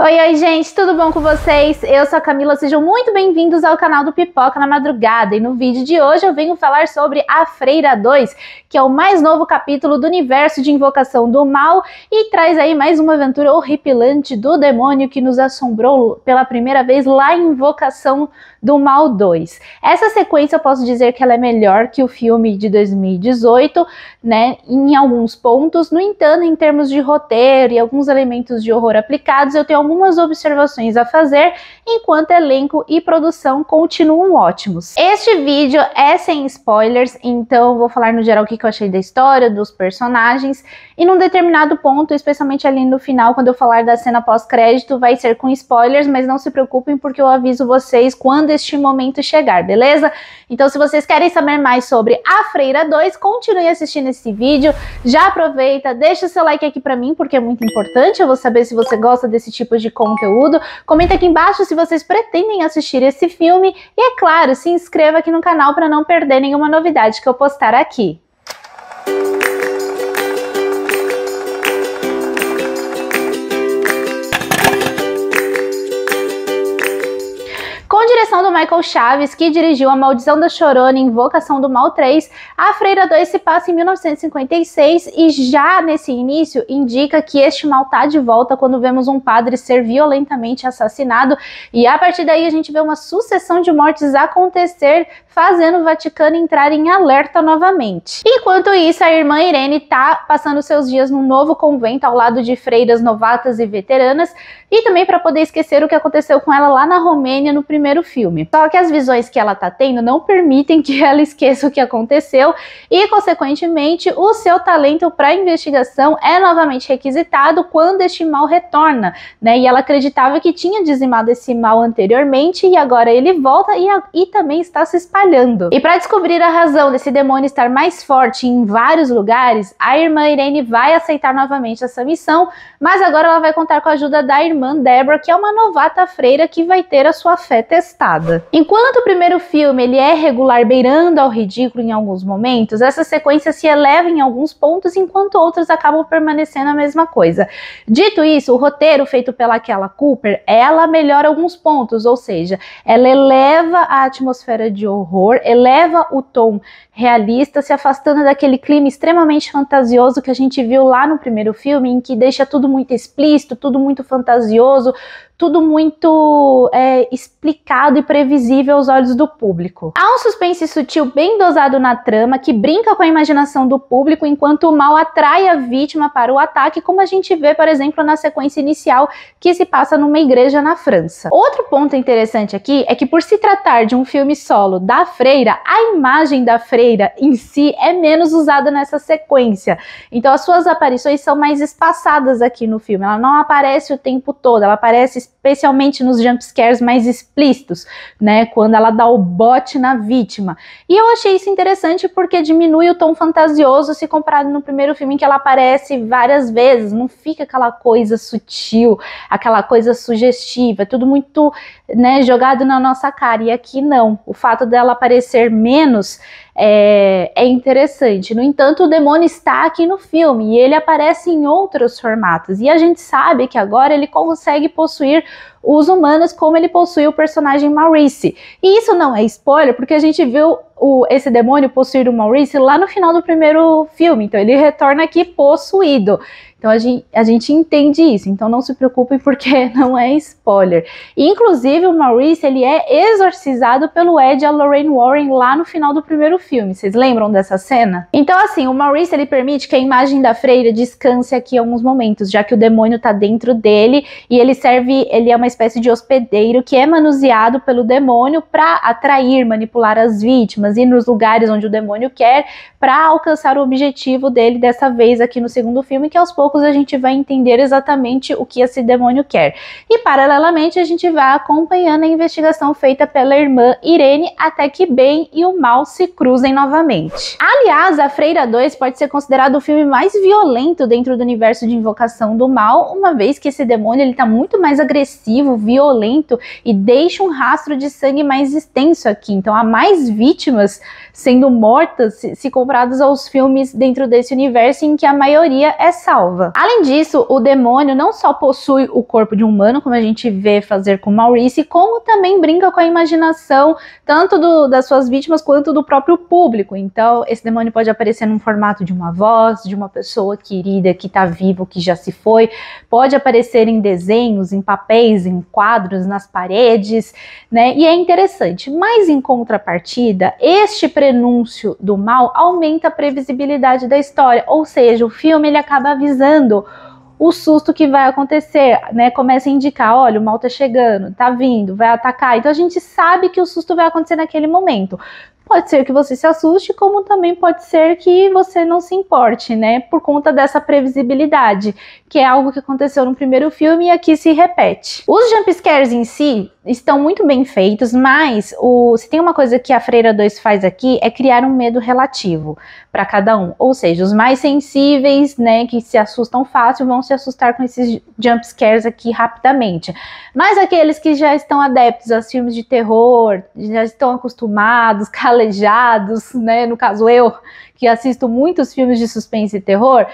Oi, gente, tudo bom com vocês? Eu sou a Camila, sejam muito bem-vindos ao canal do Pipoca na Madrugada. E no vídeo de hoje eu venho falar sobre A Freira 2, que é o mais novo capítulo do universo de Invocação do Mal e traz aí mais uma aventura horripilante do demônio que nos assombrou pela primeira vez lá em Invocação do Mal 2. Essa sequência eu posso dizer que ela é melhor que o filme de 2018, né, em alguns pontos. No entanto, em termos de roteiro e alguns elementos de horror aplicados, eu tenho algumas observações a fazer, enquanto elenco e produção continuam ótimos. Este vídeo é sem spoilers, então vou falar no geral o que eu achei da história, dos personagens, e num determinado ponto, especialmente ali no final, quando eu falar da cena pós-crédito, vai ser com spoilers, mas não se preocupem porque eu aviso vocês quando este momento chegar, beleza? Então se vocês querem saber mais sobre A Freira 2, continue assistindo esse vídeo, já aproveita, deixa o seu like aqui pra mim, porque é muito importante, eu vou saber se você gosta desse tipo de conteúdo, comenta aqui embaixo se vocês pretendem assistir esse filme, e é claro, se inscreva aqui no canal para não perder nenhuma novidade que eu postar aqui. Com direção do Michael Chaves, que dirigiu A Maldição da Chorona e Invocação do Mal 3, A Freira 2 se passa em 1956 e já nesse início indica que este mal tá de volta quando vemos um padre ser violentamente assassinado, e a partir daí a gente vê uma sucessão de mortes acontecer, fazendo o Vaticano entrar em alerta novamente. Enquanto isso, a irmã Irene tá passando seus dias num novo convento ao lado de freiras novatas e veteranas, e também para poder esquecer o que aconteceu com ela lá na Romênia no primeiro filme. Só que as visões que ela tá tendo não permitem que ela esqueça o que aconteceu e, consequentemente, o seu talento para investigação é novamente requisitado quando este mal retorna, né? E ela acreditava que tinha dizimado esse mal anteriormente e agora ele volta e também está se espalhando. E para descobrir a razão desse demônio estar mais forte em vários lugares, a irmã Irene vai aceitar novamente essa missão, mas agora ela vai contar com a ajuda da irmã Deborah, que é uma novata freira que vai ter a sua fé testada. Enquanto o primeiro filme ele é regular, beirando ao ridículo em alguns momentos, essa sequência se eleva em alguns pontos, enquanto outros acabam permanecendo a mesma coisa. Dito isso, o roteiro feito pela Kella Cooper, ela melhora alguns pontos, ou seja, ela eleva a atmosfera de horror, eleva o tom realista, se afastando daquele clima extremamente fantasioso que a gente viu lá no primeiro filme, em que deixa tudo muito explícito, tudo muito fantasioso, tudo muito explicado e previsível aos olhos do público. Há um suspense sutil bem dosado na trama, que brinca com a imaginação do público, enquanto o mal atrai a vítima para o ataque, como a gente vê, por exemplo, na sequência inicial, que se passa numa igreja na França. Outro ponto interessante aqui é que, por se tratar de um filme solo da freira, a imagem da freira em si é menos usada nessa sequência. Então as suas aparições são mais espaçadas aqui no filme. Ela não aparece o tempo todo, ela aparece especialmente nos jumpscares mais explícitos, né, quando ela dá o bote na vítima. E eu achei isso interessante porque diminui o tom fantasioso se comparado no primeiro filme, em que ela aparece várias vezes, não fica aquela coisa sutil, aquela coisa sugestiva, tudo muito, né, jogado na nossa cara. E aqui não, o fato dela aparecer menos é interessante. No entanto, o demônio está aqui no filme e ele aparece em outros formatos, e a gente sabe que agora ele consegue possuir os humanos como ele possui o personagem Maurice. E isso não é spoiler, porque a gente viu esse demônio possuir o Maurice lá no final do primeiro filme, então ele retorna aqui possuído. Então a gente entende isso, então não se preocupem porque não é spoiler. E, inclusive, o Maurice ele é exorcizado pelo Ed e a Lorraine Warren lá no final do primeiro filme. Vocês lembram dessa cena? Então, assim, o Maurice ele permite que a imagem da freira descanse aqui em alguns momentos, já que o demônio tá dentro dele e ele é uma espécie de hospedeiro que é manuseado pelo demônio para atrair, manipular as vítimas, ir nos lugares onde o demônio quer para alcançar o objetivo dele, dessa vez aqui no segundo filme, que aos poucos a gente vai entender exatamente o que esse demônio quer. E paralelamente a gente vai acompanhando a investigação feita pela irmã Irene até que bem e o mal se cruzem novamente. Aliás, A Freira 2 pode ser considerado o filme mais violento dentro do universo de Invocação do Mal, uma vez que esse demônio ele tá muito mais agressivo agressivo, violento e deixa um rastro de sangue mais extenso aqui. Então há mais vítimas sendo mortas se comparadas aos filmes dentro desse universo em que a maioria é salva. Além disso, o demônio não só possui o corpo de um humano, como a gente vê fazer com Maurice, como também brinca com a imaginação tanto das suas vítimas quanto do próprio público. Então esse demônio pode aparecer num formato de uma voz, de uma pessoa querida que está viva, que já se foi, pode aparecer em desenhos, em papéis, em quadros, nas paredes, né? E é interessante, mas em contrapartida, este prenúncio do mal aumenta a previsibilidade da história, ou seja, o filme ele acaba avisando o susto que vai acontecer, né? Começa a indicar, olha, o mal tá chegando, tá vindo, vai atacar. Então a gente sabe que o susto vai acontecer naquele momento. Pode ser que você se assuste, como também pode ser que você não se importe, né? Por conta dessa previsibilidade, que é algo que aconteceu no primeiro filme e aqui se repete. Os jumpscares em si estão muito bem feitos, mas se tem uma coisa que a Freira 2 faz aqui é criar um medo relativo para cada um. Ou seja, os mais sensíveis, né, que se assustam fácil, vão se assustar com esses jumpscares aqui rapidamente. Mas aqueles que já estão adeptos aos filmes de terror, já estão acostumados, calejados, né, no caso eu, que assisto muitos filmes de suspense e terror,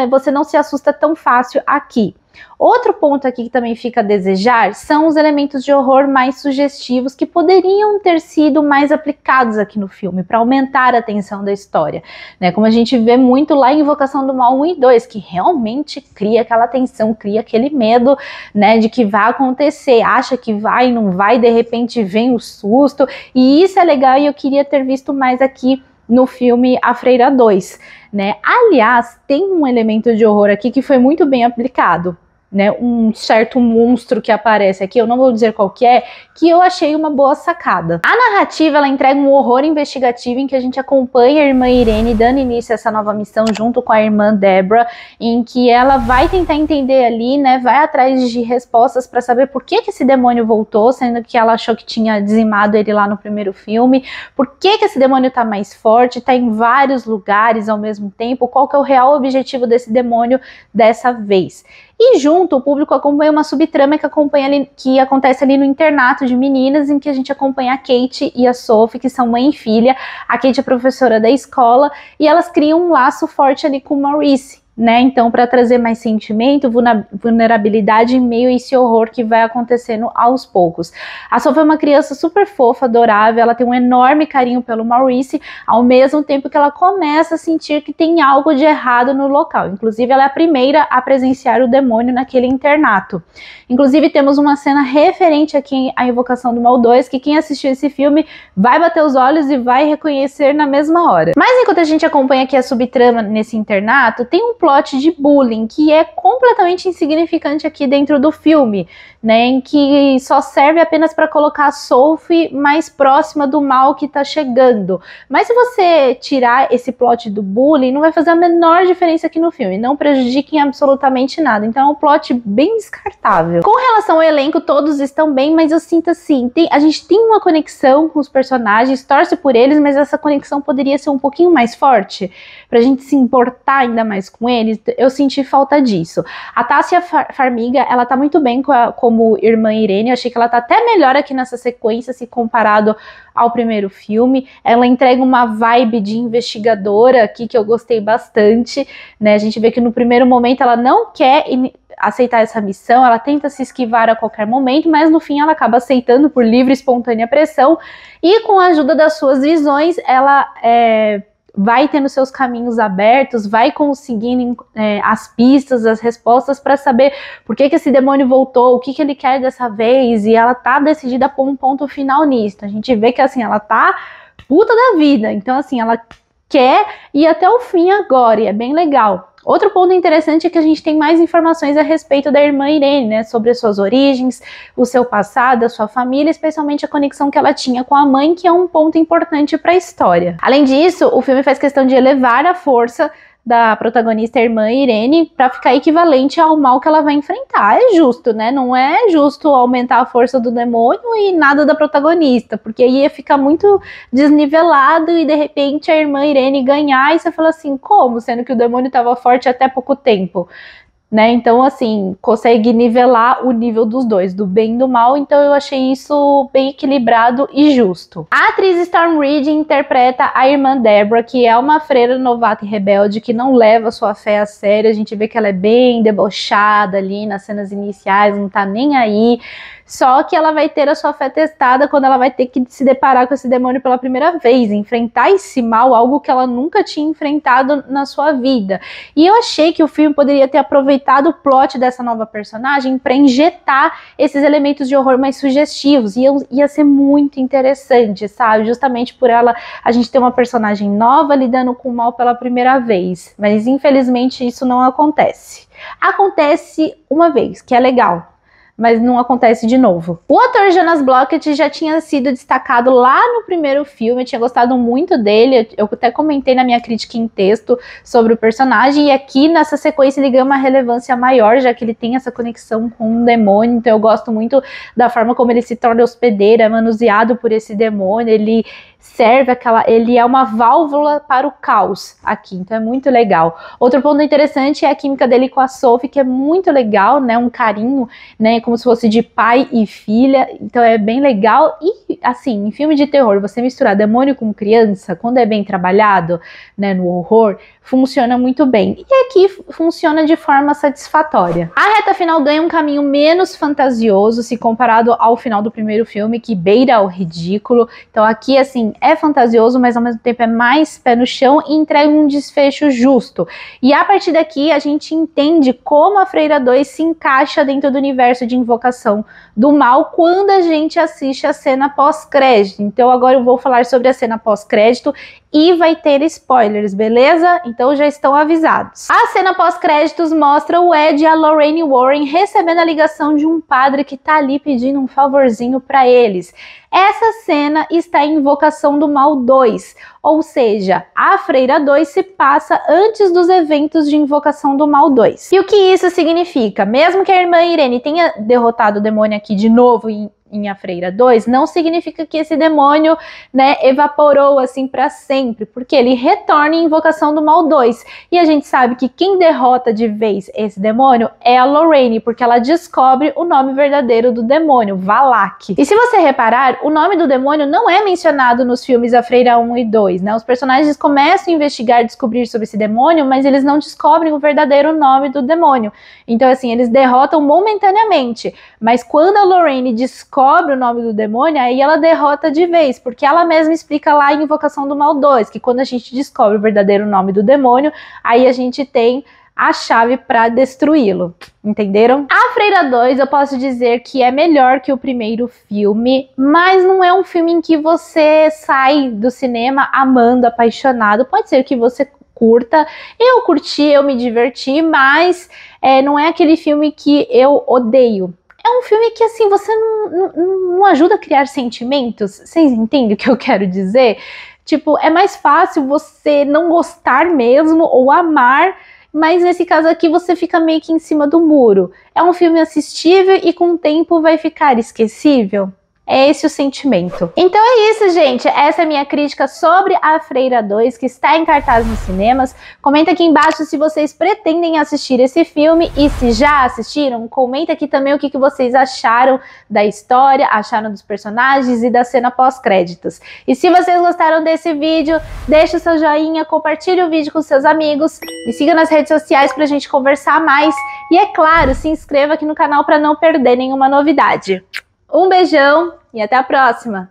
você não se assusta tão fácil aqui. Outro ponto aqui que também fica a desejar são os elementos de horror mais sugestivos que poderiam ter sido mais aplicados aqui no filme para aumentar a tensão da história, né? Como a gente vê muito lá em Invocação do Mal 1 e 2, que realmente cria aquela tensão, cria aquele medo, né, de que vai acontecer, acha que vai, não vai, de repente vem o susto, e isso é legal e eu queria ter visto mais aqui no filme A Freira 2, né? Aliás, tem um elemento de horror aqui que foi muito bem aplicado, né, um certo monstro que aparece aqui, eu não vou dizer qual que eu achei uma boa sacada. A narrativa, ela entrega um horror investigativo em que a gente acompanha a irmã Irene dando início a essa nova missão junto com a irmã Deborah, em que ela vai tentar entender ali, né, vai atrás de respostas para saber por que esse demônio voltou, sendo que ela achou que tinha dizimado ele lá no primeiro filme, por que esse demônio tá mais forte, tá em vários lugares ao mesmo tempo, qual que é o real objetivo desse demônio dessa vez. E junto, o público acompanha uma subtrama que acontece ali no internato de meninas, em que a gente acompanha a Kate e a Sophie, que são mãe e filha. A Kate é professora da escola e elas criam um laço forte ali com o Maurice, né? Então, para trazer mais sentimento, vulnerabilidade em meio a esse horror que vai acontecendo aos poucos. A Sophie é uma criança super fofa, adorável, ela tem um enorme carinho pelo Maurice, ao mesmo tempo que ela começa a sentir que tem algo de errado no local. Inclusive, ela é a primeira a presenciar o demônio naquele internato. Inclusive, temos uma cena referente aqui à Invocação do Mal 2, que quem assistiu esse filme vai bater os olhos e vai reconhecer na mesma hora. Mas enquanto a gente acompanha aqui a subtrama nesse internato, tem um plot de bullying que é completamente insignificante aqui dentro do filme, né, em que só serve apenas para colocar a Sophie mais próxima do mal que tá chegando. Mas se você tirar esse plot do bullying, não vai fazer a menor diferença aqui no filme, não prejudica em absolutamente nada, então é um plot bem descartável. Com relação ao elenco, todos estão bem, mas eu sinto assim, a gente tem uma conexão com os personagens, torce por eles, mas essa conexão poderia ser um pouquinho mais forte, pra gente se importar ainda mais com eles. Eu senti falta disso. A Tássia Farmiga, ela tá muito bem como irmã Irene, eu achei que ela tá até melhor aqui nessa sequência, se comparado ao primeiro filme. Ela entrega uma vibe de investigadora aqui que eu gostei bastante, né? A gente vê que no primeiro momento ela não quer aceitar essa missão, ela tenta se esquivar a qualquer momento, mas no fim ela acaba aceitando por livre e espontânea pressão, e com a ajuda das suas visões, ela vai tendo seus caminhos abertos, vai conseguindo as pistas, as respostas para saber por que esse demônio voltou, o que ele quer dessa vez, e ela tá decidida a pôr um ponto final nisso. A gente vê que assim, ela tá puta da vida, então assim, ela quer ir até o fim agora, e é bem legal. Outro ponto interessante é que a gente tem mais informações a respeito da irmã Irene, né, sobre as suas origens, o seu passado, a sua família, especialmente a conexão que ela tinha com a mãe, que é um ponto importante para a história. Além disso, o filme faz questão de elevar a força da protagonista, a irmã Irene, para ficar equivalente ao mal que ela vai enfrentar. É justo, né? Não é justo aumentar a força do demônio e nada da protagonista, porque aí ia ficar muito desnivelado e de repente a irmã Irene ganhar e você fala assim, como? Sendo que o demônio estava forte até pouco tempo. né? Então, assim, consegue nivelar o nível dos dois, do bem e do mal. Então, eu achei isso bem equilibrado e justo. A atriz Storm Reid interpreta a irmã Deborah, que é uma freira novata e rebelde que não leva sua fé a sério. A gente vê que ela é bem debochada ali nas cenas iniciais, não tá nem aí. Só que ela vai ter a sua fé testada quando ela vai ter que se deparar com esse demônio pela primeira vez, enfrentar esse mal, algo que ela nunca tinha enfrentado na sua vida. E eu achei que o filme poderia ter aproveitado o plot dessa nova personagem para injetar esses elementos de horror mais sugestivos. E ia ser muito interessante, sabe? Justamente por ela, a gente ter uma personagem nova lidando com o mal pela primeira vez. Mas infelizmente isso não acontece. Acontece uma vez, que é legal, mas não acontece de novo. O ator Jonas Blockett já tinha sido destacado lá no primeiro filme, eu tinha gostado muito dele, eu até comentei na minha crítica em texto sobre o personagem, e aqui nessa sequência ele ganha uma relevância maior, já que ele tem essa conexão com um demônio, então eu gosto muito da forma como ele se torna hospedeiro, é manuseado por esse demônio, ele é uma válvula para o caos aqui, então é muito legal. Outro ponto interessante é a química dele com a Sophie, que é muito legal, né, um carinho, né, como se fosse de pai e filha, então é bem legal. E assim, em filme de terror, você misturar demônio com criança, quando é bem trabalhado, né, no horror, funciona muito bem. E aqui funciona de forma satisfatória. A reta final ganha um caminho menos fantasioso se comparado ao final do primeiro filme, que beira o ridículo. Então aqui, assim, é fantasioso, mas ao mesmo tempo é mais pé no chão e entrega um desfecho justo. E a partir daqui a gente entende como a Freira 2 se encaixa dentro do universo de Invocação do Mal quando a gente assiste a cena pós-crédito. Então agora eu vou falar sobre a cena pós-crédito e vai ter spoilers, beleza? Então já estão avisados. A cena pós-créditos mostra o Ed e a Lorraine Warren recebendo a ligação de um padre que tá ali pedindo um favorzinho para eles. Essa cena está em Invocação do Mal 2, ou seja, a Freira 2 se passa antes dos eventos de Invocação do Mal 2. E o que isso significa? Mesmo que a irmã Irene tenha derrotado o demônio aqui de novo em A Freira 2, não significa que esse demônio, né, evaporou assim para sempre, porque ele retorna em Invocação do Mal 2. E a gente sabe que quem derrota de vez esse demônio é a Lorraine, porque ela descobre o nome verdadeiro do demônio, Valak. E se você reparar, o nome do demônio não é mencionado nos filmes A Freira 1 e 2, né? Os personagens começam a investigar, descobrir sobre esse demônio, mas eles não descobrem o verdadeiro nome do demônio. Então, assim, eles derrotam momentaneamente, mas quando a Lorraine descobre o nome do demônio, aí ela derrota de vez, porque ela mesma explica lá em Invocação do Mal 2, que quando a gente descobre o verdadeiro nome do demônio, aí a gente tem a chave para destruí-lo, entenderam? A Freira 2 eu posso dizer que é melhor que o primeiro filme, mas não é um filme em que você sai do cinema amando, apaixonado. Pode ser que você curta, eu curti, eu me diverti, mas não é aquele filme que eu odeio. É um filme que, assim, você não ajuda a criar sentimentos. Vocês entendem o que eu quero dizer? Tipo, é mais fácil você não gostar mesmo ou amar, mas nesse caso aqui você fica meio que em cima do muro. É um filme assistível e com o tempo vai ficar esquecível. É esse o sentimento. Então é isso, gente. Essa é a minha crítica sobre A Freira 2, que está em cartaz nos cinemas. Comenta aqui embaixo se vocês pretendem assistir esse filme e se já assistiram, comenta aqui também o que vocês acharam da história, acharam dos personagens e da cena pós-créditos. E se vocês gostaram desse vídeo, deixa o seu joinha, compartilhe o vídeo com seus amigos, me siga nas redes sociais pra gente conversar mais e, é claro, se inscreva aqui no canal para não perder nenhuma novidade. Um beijão e até a próxima!